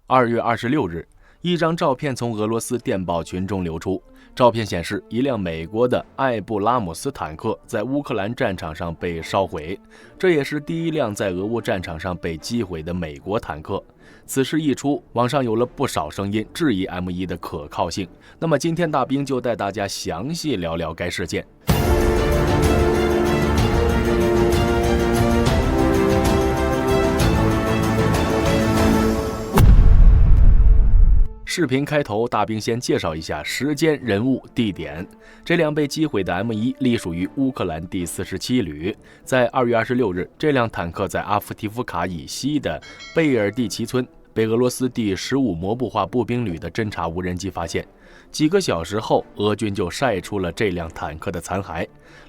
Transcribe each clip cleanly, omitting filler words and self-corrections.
2月26日，一张照片从俄罗斯电报群中流出。照片显示，一辆美国的艾布拉姆斯坦克在乌克兰战场上被烧毁，这也是第一辆在俄乌战场上被击毁的美国坦克。此事一出，网上有了不少声音质疑 M1 的可靠性。那么今天大兵就带大家详细聊聊该事件。视频开头，大兵先介绍一下时间、人物、地点。这辆被击毁的 M1 隶属于乌克兰第47旅。在2月26日，这辆坦克在阿夫提夫卡以西的贝尔蒂奇村被俄罗斯第15摩步化步兵旅的侦察无人机发现。几个小时后，俄军就晒出了这辆坦克的残骸。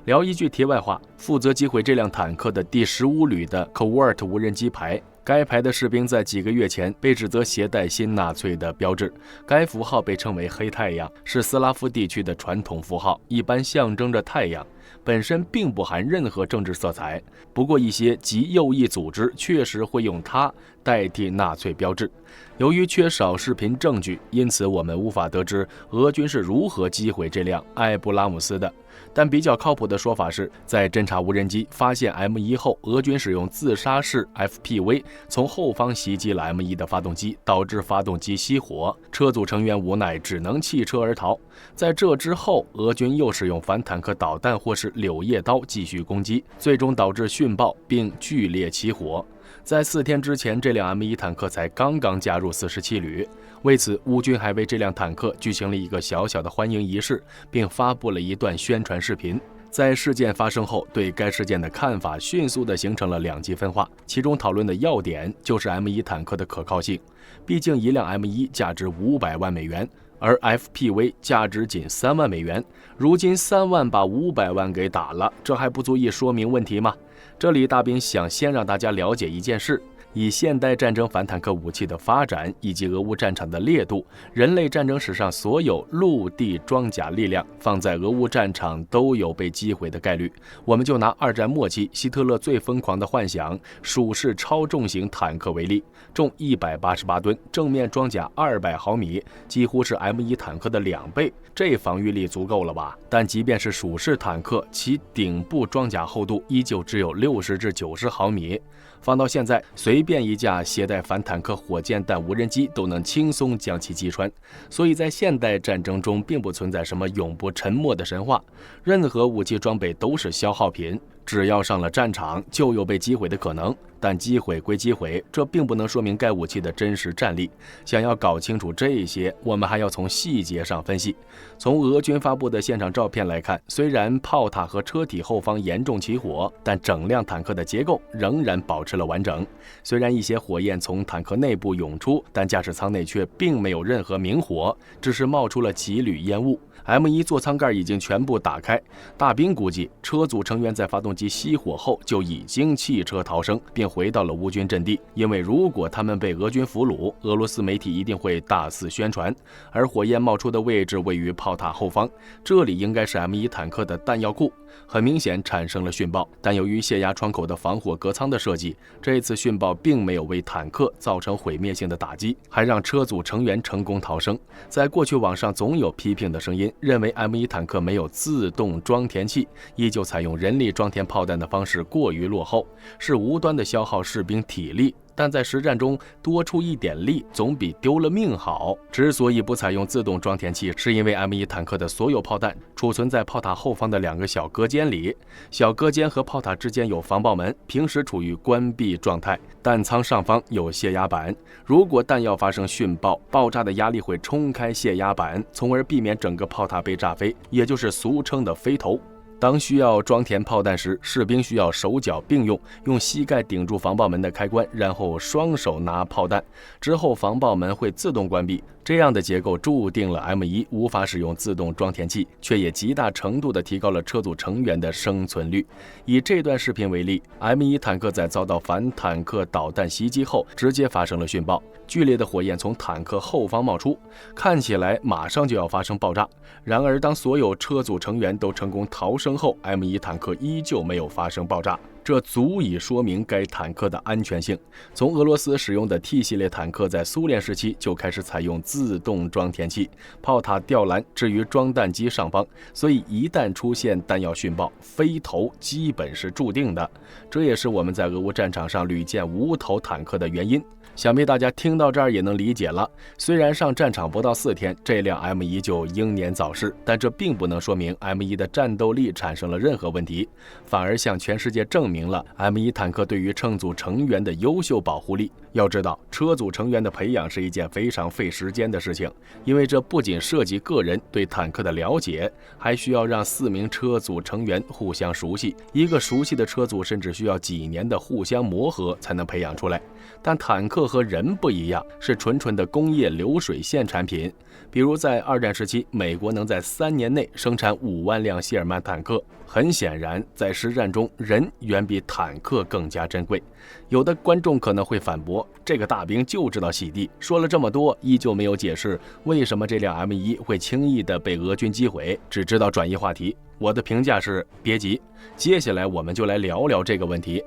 聊一句题外话，负责击毁这辆坦克的第15旅的 Covert 无人机排，该排的士兵在几个月前被指责携带新纳粹的标志。该符号被称为黑太阳，是斯拉夫地区的传统符号，一般象征着太阳，本身并不含任何政治色彩。不过一些极右翼组织确实会用它代替纳粹标志。由于缺少视频证据，因此我们无法得知俄军是如何击毁这辆艾布拉姆斯的。但比较靠谱的说法是，在侦察无人机发现 M1 后，俄军使用自杀式 FPV 从后方袭击了 M1 的发动机，导致发动机熄火，车组成员无奈只能弃车而逃。在这之后，俄军又使用反坦克导弹或是柳叶刀继续攻击，最终导致殉爆并剧烈起火。在4天之前，这辆 M1 坦克才刚刚加入47旅。为此，乌军还为这辆坦克举行了一个小小的欢迎仪式，并发布了一段宣传视频。在事件发生后，对该事件的看法迅速地形成了两极分化，其中讨论的要点就是 M1 坦克的可靠性。毕竟一辆 M1 价值500万美元，而 FPV 价值仅3万美元，如今3万把500万给打了，这还不足以说明问题吗？这里大兵想先让大家了解一件事，以现代战争反坦克武器的发展以及俄乌战场的烈度，人类战争史上所有陆地装甲力量放在俄乌战场都有被击毁的概率。我们就拿二战末期希特勒最疯狂的幻想鼠式超重型坦克为例，重188吨，正面装甲200毫米，几乎是 M1 坦克的2倍，这防御力足够了吧？但即便是鼠式坦克，其顶部装甲厚度依旧只有60至90毫米。放到现在，随便一架携带反坦克火箭弹无人机都能轻松将其击穿。所以在现代战争中并不存在什么永不沉没的神话，任何武器装备都是消耗品，只要上了战场就有被击毁的可能。但击毁归击毁，这并不能说明该武器的真实战力。想要搞清楚这些，我们还要从细节上分析。从俄军发布的现场照片来看，虽然炮塔和车体后方严重起火，但整辆坦克的结构仍然保持了完整。虽然一些火焰从坦克内部涌出，但驾驶舱内却并没有任何明火，只是冒出了几缕烟雾。M1 座舱盖已经全部打开，大兵估计车组成员在发动机熄火后就已经弃车逃生，并回到了乌军阵地。因为如果他们被俄军俘虏，俄罗斯媒体一定会大肆宣传。而火焰冒出的位置位于炮塔后方，这里应该是 M1 坦克的弹药库，很明显产生了殉爆。但由于泄压窗口的防火隔舱的设计，这次殉爆并没有为坦克造成毁灭性的打击，还让车组成员成功逃生。在过去网上总有批评的声音，认为 M1 坦克没有自动装填器，依旧采用人力装填炮弹的方式过于落后，是无端的消耗士兵体力。但在实战中多出一点力总比丢了命好。之所以不采用自动装填器，是因为 M1 坦克的所有炮弹储存在炮塔后方的2个小隔间里，小隔间和炮塔之间有防爆门，平时处于关闭状态。弹舱上方有泄压板，如果弹药发生殉爆，爆炸的压力会冲开泄压板，从而避免整个炮塔被炸飞，也就是俗称的飞头。当需要装填炮弹时，士兵需要手脚并用，用膝盖顶住防爆门的开关，然后双手拿炮弹，之后防爆门会自动关闭。这样的结构注定了 M1 无法使用自动装填器，却也极大程度地提高了车组成员的生存率。以这段视频为例， M1 坦克在遭到反坦克导弹袭击后直接发生了殉爆，剧烈的火焰从坦克后方冒出，看起来马上就要发生爆炸。然而当所有车组成员都成功逃生后， M1 坦克依旧没有发生爆炸。这足以说明该坦克的安全性。从俄罗斯使用的 T 系列坦克在苏联时期就开始采用自动装填器，炮塔吊篮置于装弹机上方，所以一旦出现弹药讯爆，飞头基本是注定的。这也是我们在俄乌战场上屡见无头坦克的原因。想必大家听到这儿也能理解了，虽然上战场不到4天，这辆 M1 就英年早逝，但这并不能说明 M1 的战斗力产生了任何问题，反而向全世界证明了 M1 坦克对于乘组成员的优秀保护力。要知道，车组成员的培养是一件非常费时间的事情，因为这不仅涉及个人对坦克的了解，还需要让4名车组成员互相熟悉，一个熟悉的车组甚至需要几年的互相磨合才能培养出来。但坦克和人不一样，是纯纯的工业流水线产品。比如在二战时期，美国能在3年内生产5万辆谢尔曼坦克，很显然在实战中人远比坦克更加珍贵。有的观众可能会反驳，这个大兵就知道洗地，说了这么多依旧没有解释为什么这辆 M1 会轻易地被俄军击毁，只知道转移话题。我的评价是别急，接下来我们就来聊聊这个问题。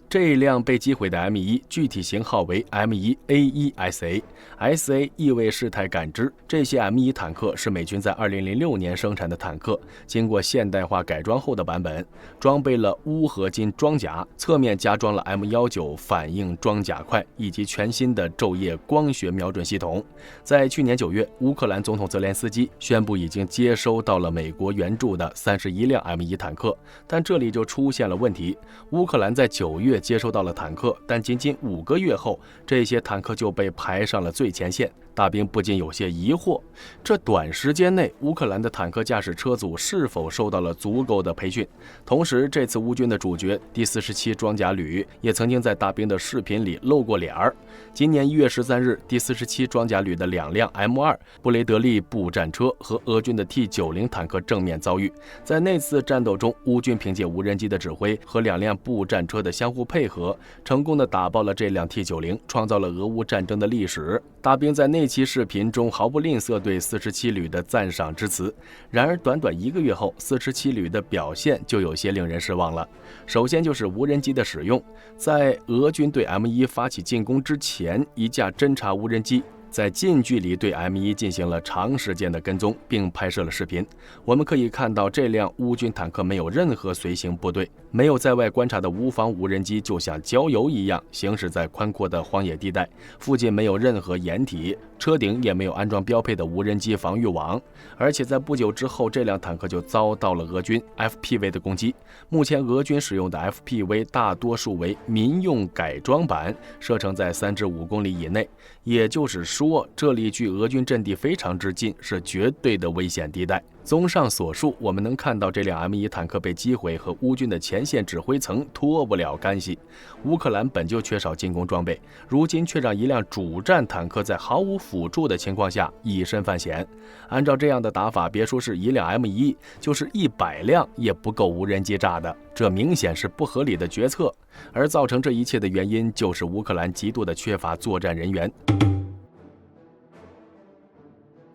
这辆被击毁的 M1 具体型号为 M1A1SA，SA 意味事态感知。这些 M1 坦克是美军在2006年生产的坦克，经过现代化改装后的版本，装备了钨合金装甲，侧面加装了 M19 反应装甲块以及全新的昼夜光学瞄准系统。在去年9月，乌克兰总统泽连斯基宣布已经接收到了美国援助的31辆 M1 坦克，但这里就出现了问题。乌克兰在9月接收到了坦克，但仅仅5个月后，这些坦克就被排上了最前线。大兵不禁有些疑惑，这短时间内乌克兰的坦克驾驶车组是否受到了足够的培训？同时，这次乌军的主角第47装甲旅也曾经在大兵的视频里露过脸儿。今年1月13日，第47装甲旅的2辆 M2 布雷德利步战车和俄军的 T90 坦克正面遭遇。在那次战斗中，乌军凭借无人机的指挥和2辆步战车的相互配合，成功的打爆了这辆 T90， 创造了俄乌战争的历史。大兵在那期视频中毫不吝啬对47旅的赞赏之词。然而短短1个月后，47旅的表现就有些令人失望了。首先就是无人机的使用，在俄军对 M1 发起进攻之前，一架侦察无人机在近距离对 M1 进行了长时间的跟踪，并拍摄了视频。我们可以看到，这辆乌军坦克没有任何随行部队，没有在外观察的无防无人机就像郊游一样行驶在宽阔的荒野地带，附近没有任何掩体，车顶也没有安装标配的无人机防御网。而且在不久之后，这辆坦克就遭到了俄军 FPV 的攻击。目前俄军使用的 FPV 大多数为民用改装版，射程在3至5公里以内，也就是说，这里距俄军阵地非常之近，是绝对的危险地带。综上所述，我们能看到这辆 M1 坦克被击毁和乌军的前线指挥层脱不了干系。乌克兰本就缺少进攻装备，如今却让一辆主战坦克在毫无辅助的情况下以身犯险。按照这样的打法，别说是一辆 M1， 就是100辆也不够无人机炸的，这明显是不合理的决策。而造成这一切的原因，就是乌克兰极度的缺乏作战人员。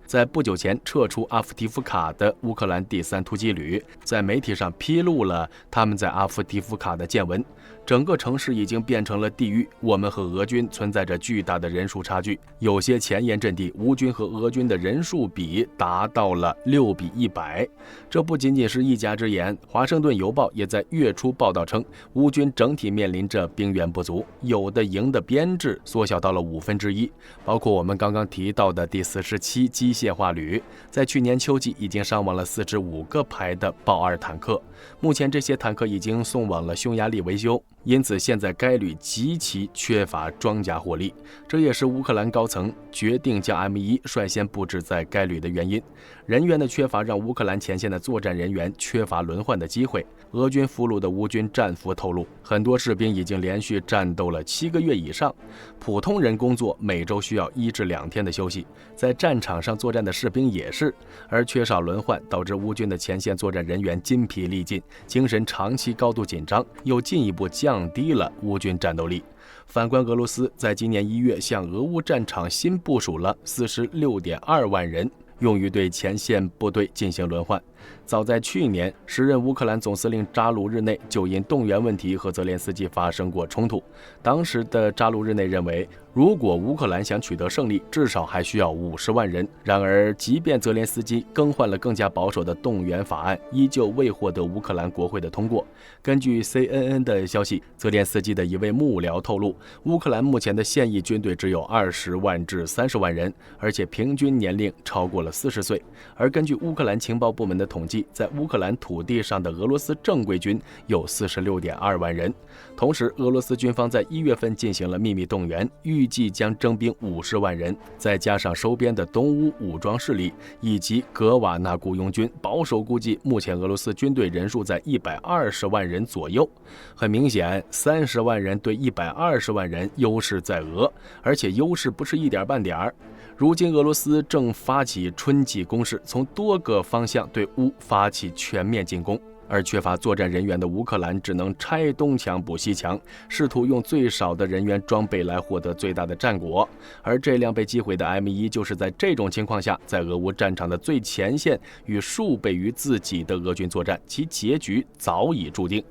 在不久前撤出阿夫提夫卡的乌克兰第3突击旅，在媒体上披露了他们在阿夫提夫卡的见闻。整个城市已经变成了地狱，我们和俄军存在着巨大的人数差距，有些前沿阵地乌军和俄军的人数比达到了6比100。这不仅仅是一家之言，华盛顿邮报也在月初报道称，乌军整体面临着兵源不足，有的营的编制缩小到了1/5，包括我们刚刚提到的第47机械化旅，在去年秋季已经伤亡了4至5个排的豹2坦克，目前这些坦克已经送往了匈牙利维修。因此现在该旅极其缺乏装甲火力，这也是乌克兰高层决定将 M1 率先布置在该旅的原因。人员的缺乏让乌克兰前线的作战人员缺乏轮换的机会。俄军俘虏的乌军战俘透露，很多士兵已经连续战斗了7个月以上，普通人工作每周需要1至2天的休息，在战场上作战的士兵也是。而缺少轮换导致乌军的前线作战人员筋疲力尽，精神长期高度紧张，又进一步降低了乌军战斗力。反观俄罗斯，在今年1月向俄乌战场新部署了46.2万人，用于对前线部队进行轮换。早在去年，时任乌克兰总司令扎卢日内就因动员问题和泽连斯基发生过冲突。当时的扎卢日内认为，如果乌克兰想取得胜利，至少还需要50万人。然而，即便泽连斯基更换了更加保守的动员法案，依旧未获得乌克兰国会的通过。根据 CNN 的消息，泽连斯基的一位幕僚透露，乌克兰目前的现役军队只有20万至30万人，而且平均年龄超过了40岁。而根据乌克兰情报部门的统计，在乌克兰土地上的俄罗斯正规军有46.2万人。同时，俄罗斯军方在1月份进行了秘密动员，预计将征兵50万人，再加上收编的东乌武装势力以及格瓦纳雇佣军，保守估计目前俄罗斯军队人数在120万人左右。很明显，30万人对120万人，优势在俄，而且优势不是一点半点。如今俄罗斯正发起春季攻势，从多个方向对乌发起全面进攻。而缺乏作战人员的乌克兰只能拆东墙补西墙，试图用最少的人员装备来获得最大的战果。而这辆被击毁的 M1就是在这种情况下，在俄乌战场的最前线与数倍于自己的俄军作战，其结局早已注定。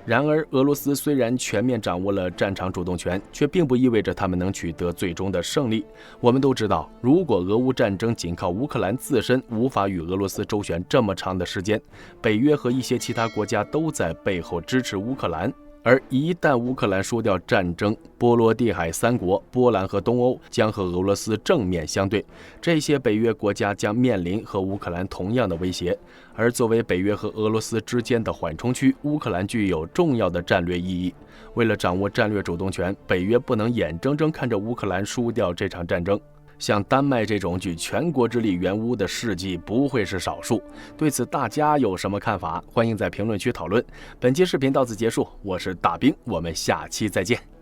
然而，俄罗斯虽然全面掌握了战场主动权，却并不意味着他们能取得最终的胜利。我们都知道，如果俄乌战争仅靠乌克兰自身无法与俄罗斯周旋这么长的时间，北约和一些其他国家都在背后支持乌克兰。而一旦乌克兰输掉战争，波罗的海3国波兰和东欧将和俄罗斯正面相对，这些北约国家将面临和乌克兰同样的威胁。而作为北约和俄罗斯之间的缓冲区，乌克兰具有重要的战略意义。为了掌握战略主动权，北约不能眼睁睁看着乌克兰输掉这场战争。像丹麦这种举全国之力援乌的事迹不会是少数。对此大家有什么看法？欢迎在评论区讨论。本期视频到此结束，我是大兵，我们下期再见。